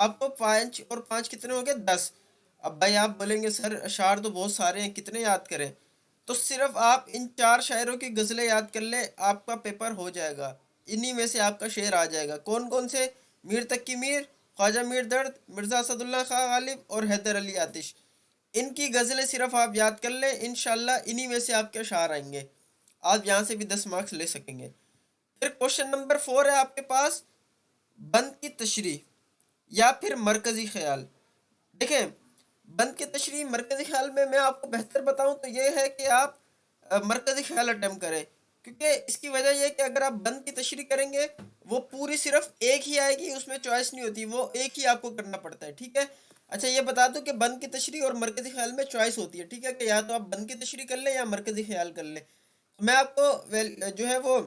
آپ کو 5 اور 5 کتنے ہو گئے 10۔ اب بھائی آپ بولیں گے سر اشعار تو بہت سارے ہیں، کتنے یاد کریں؟ تو صرف آپ ان 4 شاعروں کی غزلیں یاد کر لیں، آپ کا پیپر ہو جائے گا۔ انہی میں سے آپ کا شعر آ جائے گا۔ کون کون سے؟ میر تقی میر، خواجہ میر درد، مرزا اسد اللہ خان غالب اور حیدر علی آتش۔ ان کی غزلیں صرف آپ یاد کر لیں، انشاءاللہ انہی میں سے آپ کے اشعار آئیں گے۔ آپ یہاں سے بھی 10 مارکس لے سکیں گے۔ پھر کوشچن نمبر 4 ہے آپ کے پاس، بند کی تشریح یا پھر مرکزی خیال۔ دیکھیں، بند کی تشریح مرکزی خیال میں آپ کو بہتر بتاؤں تو یہ ہے کہ آپ مرکزی خیال اٹیمپ کریں، کیونکہ اس کی وجہ یہ کہ اگر آپ بند کی تشریح کریں گے وہ پوری صرف ایک ہی آئے گی، اس میں چوائس نہیں ہوتی، وہ ایک ہی آپ کو کرنا پڑتا ہے، ٹھیک ہے؟ اچھا یہ بتا دوں کہ بند کی تشریح اور مرکزی خیال میں چوائس ہوتی ہے، ٹھیک ہے، کہ یا تو آپ بند کی تشریح کر لیں یا مرکزی خیال کر لیں۔ میں آپ کو جو ہے وہ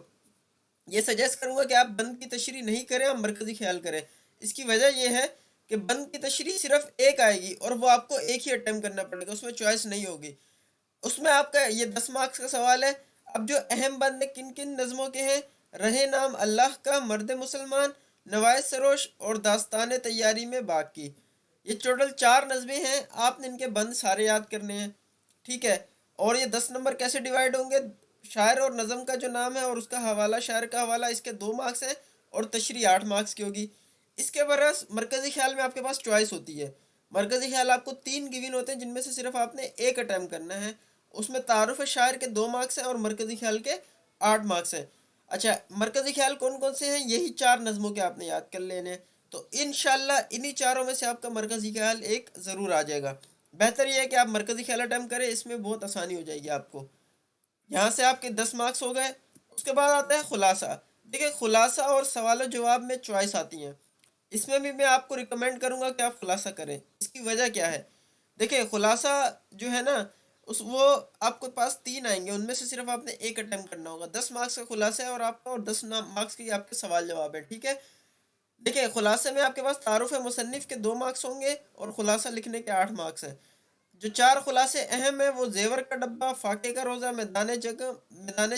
یہ سجیسٹ کروں گا کہ آپ بند کی تشریح نہیں کریں، آپ مرکزی خیال کریں۔ اس کی وجہ یہ ہے کہ بند کی تشریح صرف ایک آئے گی اور وہ آپ کو ایک ہی اٹیمپ کرنا پڑے گا، اس میں چوائس نہیں ہوگی۔ اس میں آپ کا یہ 10 مارکس کا سوال ہے۔ اب جو اہم بند کن کن نظموں کے ہیں؟ رہے نام اللہ کا، مرد مسلمان، نوائے سروش اور داستان تیاری میں باقی۔ یہ ٹوٹل 4 نظمیں ہیں، آپ نے ان کے بند سارے یاد کرنے ہیں، ٹھیک ہے؟ اور یہ 10 نمبر کیسے ڈیوائیڈ ہوں گے؟ شاعر اور نظم کا جو نام ہے اور اس کا حوالہ، شاعر کا حوالہ، اس کے 2 مارکس ہیں اور تشریح 8 مارکس کی ہوگی۔ اس کے برعکس مرکزی خیال میں آپ کے پاس چوائس ہوتی ہے۔ مرکزی خیال آپ کو 3 گیون ہوتے ہیں جن میں سے صرف آپ نے ایک اٹیمپ کرنا ہے۔ اس میں تعارف شاعر کے 2 مارکس ہیں اور مرکزی خیال کے 8 مارکس ہیں۔ اچھا مرکزی خیال کون کون سے ہیں؟ یہی 4 نظموں کے آپ نے یاد کر لینے ہیں۔ تو انشاءاللہ انہی چاروں میں سے آپ کا مرکزی خیال ایک ضرور آ جائے گا۔ بہتر یہ ہے کہ آپ مرکزی خیال اٹیمپ کریں، اس میں بہت آسانی ہو جائے گی آپ کو۔ یہاں سے آپ کے 10 مارکس ہو گئے۔ اس کے بعد آتا ہے خلاصہ۔ دیکھیں خلاصہ اور سوال و جواب میں چوائس آتی ہیں، اس میں بھی میں آپ کو ریکمینڈ کروں گا کہ آپ خلاصہ کریں۔ اس کی وجہ کیا ہے؟ دیکھیں خلاصہ جو ہے نا وہ آپ کے پاس 3 آئیں گے، ان میں سے صرف آپ نے ایک اٹیمپٹ کرنا ہوگا۔ 10 مارکس کا خلاصہ ہے اور آپ کا، اور 10 مارکس کی آپ کے سوال جواب ہے، ٹھیک ہے؟ دیکھیں خلاصے میں آپ کے پاس تعارف مصنف کے 2 مارکس ہوں گے اور خلاصہ لکھنے کے 8 مارکس ہیں۔ جو 4 خلاصے اہم ہیں وہ زیور کا ڈبہ، فاقے کا روزہ، میدان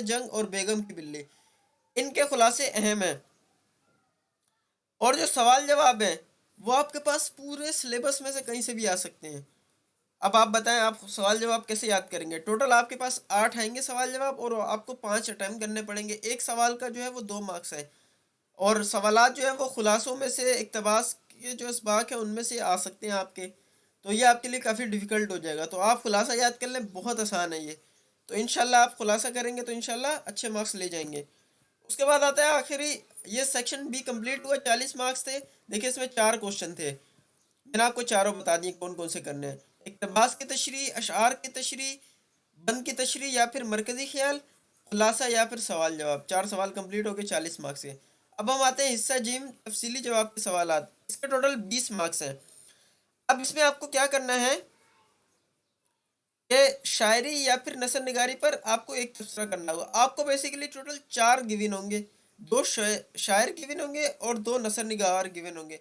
جنگ اور بیگم کی بلی، ان کے خلاصے اہم ہیں۔ اور جو سوال جواب ہیں وہ آپ کے پاس پورے سلیبس میں سے کہیں سے بھی آ سکتے ہیں۔ اب آپ بتائیں آپ سوال جواب کیسے یاد کریں گے؟ ٹوٹل آپ کے پاس 8 آئیں گے سوال جواب، اور آپ کو 5 اٹیمپٹ کرنے پڑیں گے۔ ایک سوال کا جو ہے وہ 2 مارکس ہے، اور سوالات جو ہیں وہ خلاصوں میں سے، اقتباس کے جو اسباق ہیں ان میں سے آ سکتے ہیں آپ کے، تو یہ آپ کے لیے کافی ڈیفیکلٹ ہو جائے گا۔ تو آپ خلاصہ یاد کر لیں، بہت آسان ہے یہ۔ تو انشاءاللہ آپ خلاصہ کریں گے تو انشاءاللہ اچھے مارکس لے جائیں گے۔ اس کے بعد آتا ہے آخری، یہ سیکشن بھی کمپلیٹ ہوا، 40 مارکس تھے۔ دیکھیں اس میں 4 کوشچن تھے، میں نے آپ کو چاروں بتا دیے کون کون سے کرنے ہیں۔ اقتباس کی تشریح، اشعار کی تشریح، بند کی تشریح یا پھر مرکزی خیال، خلاصہ یا پھر سوال جواب۔ 4 سوال کمپلیٹ ہو گئے 40 مارکس کے۔ اب ہم آتے ہیں حصہ جیم، تفصیلی جواب کے سوالات۔ اس کے ٹوٹل 20 مارکس ہیں۔ اب اس میں آپ کو کیا کرنا ہے کہ شاعری یا پھر نثر نگاری پر آپ کو ایک تبصرہ کرنا ہوگا۔ آپ کو بیسیکلی ٹوٹل 4 گیون ہوں گے، 2 شاعر گیون ہوں گے اور 2 نثر نگار گیون ہوں گے۔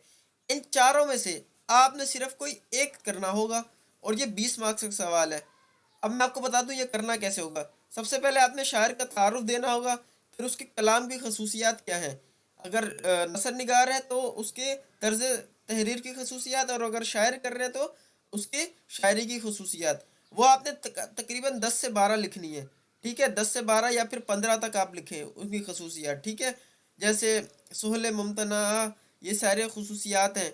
ان چاروں میں سے آپ نے صرف کوئی ایک کرنا ہوگا، اور یہ 20 مارکس کا سوال ہے۔ اب میں آپ کو بتا دوں یہ کرنا کیسے ہوگا۔ سب سے پہلے آپ نے شاعر کا تعارف دینا ہوگا، پھر اس کے کلام کی خصوصیات کیا ہیں، اگر نثر نگار ہے تو اس کے طرز تحریر کی خصوصیات، اور اگر شاعر کر رہے ہیں تو اس کے شاعری کی خصوصیات۔ وہ آپ نے تقریباً 10 سے 12 لکھنی ہے، ٹھیک ہے؟ 10 سے 12 یا پھر 15 تک آپ لکھیں ان کی خصوصیات، ٹھیک ہے؟ جیسے سہل ممتنع، یہ سارے خصوصیات ہیں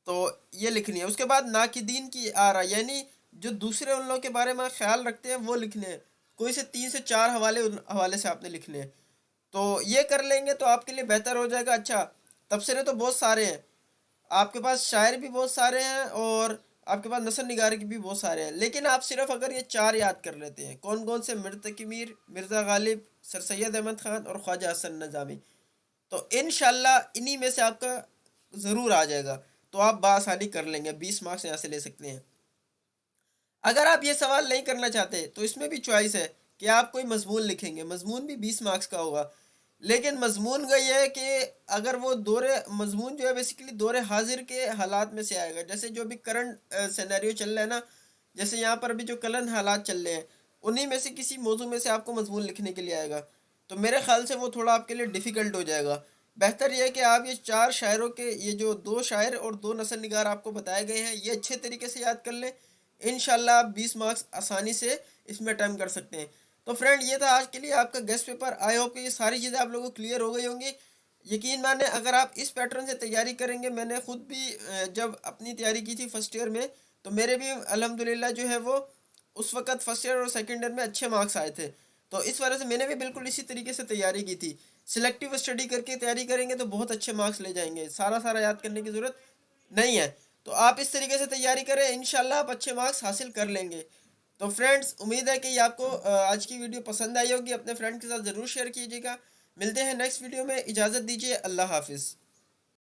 تو یہ لکھنی ہے۔ اس کے بعد ناقدین کی آرا، یعنی جو دوسرے ان لوگوں کے بارے میں خیال رکھتے ہیں وہ لکھنے ہیں، کوئی سے 3 سے 4 حوالے ان حوالے سے آپ نے لکھنے ہیں۔ تو یہ کر لیں گے تو آپ کے لیے بہتر ہو جائے گا۔ اچھا تبصرے تو بہت سارے ہیں آپ کے پاس، شاعر بھی بہت سارے ہیں اور آپ کے پاس نثر نگار کی بھی بہت سارے ہیں، لیکن آپ صرف اگر یہ 4 یاد کر لیتے ہیں، کون کون سے؟ مرتقی میر، مرزا غالب، سر سید احمد خان اور خواجہ حسن نظامی، تو انشاءاللہ انہی میں سے آپ کا ضرور آ جائے گا، تو آپ بآسانی کر لیں گے، 20 مارکس یہاں سے لے سکتے ہیں۔ اگر آپ یہ سوال نہیں کرنا چاہتے تو اس میں بھی چوائس ہے کہ آپ کوئی مضمون لکھیں گے، مضمون بھی 20 مارکس کا ہوگا، لیکن مضمون کا یہ ہے کہ اگر وہ مضمون جو ہے بیسیکلی دور حاضر کے حالات میں سے آئے گا، جیسے جو بھی کرنٹ سینیریو چل رہا ہے نا، جیسے یہاں پر بھی جو کرنٹ حالات چل رہے ہیں انہی میں سے کسی موضوع میں سے آپ کو مضمون لکھنے کے لیے آئے گا، تو میرے خیال سے وہ تھوڑا آپ کے لیے ڈیفیکلٹ ہو جائے گا۔ بہتر یہ ہے کہ آپ یہ 4 شاعروں کے، یہ جو 2 شاعر اور 2 نثر نگار آپ کو بتائے گئے ہیں، یہ اچھے طریقے سے یاد کر لیں، انشاءاللہ آپ 20 مارکس آسانی سے اس میں اٹیمپٹ کر سکتے ہیں۔ تو فرینڈ یہ تھا آج کے لیے آپ کا گیسٹ پیپر، آئی ہوپ کہ یہ ساری چیزیں آپ لوگوں کو کلیئر ہو گئی ہوں گی۔ یقین مانیں اگر آپ اس پیٹرن سے تیاری کریں گے، میں نے خود بھی جب اپنی تیاری کی تھی فرسٹ ایئر میں، تو میرے بھی الحمدللہ جو ہے وہ اس وقت فرسٹ ایئر اور سیکنڈ ایئر میں اچھے مارکس آئے تھے۔ تو اس وجہ سے میں نے بھی بالکل اسی طریقے سے تیاری کی تھی۔ سلیکٹیو اسٹڈی کر کے تیاری کریں گے تو بہت اچھے مارکس لے جائیں گے، سارا سارا یاد کرنے کی ضرورت نہیں ہے۔ تو آپ اس طریقے سے تیاری کریں، انشاءاللہ آپ اچھے مارکس حاصل کر لیں گے۔ تو فرینڈز امید ہے کہ یہ آپ کو آج کی ویڈیو پسند آئی ہوگی، اپنے فرینڈ کے ساتھ ضرور شیئر کیجیے گا۔ ملتے ہیں نیکسٹ ویڈیو میں، اجازت دیجیے، اللہ حافظ۔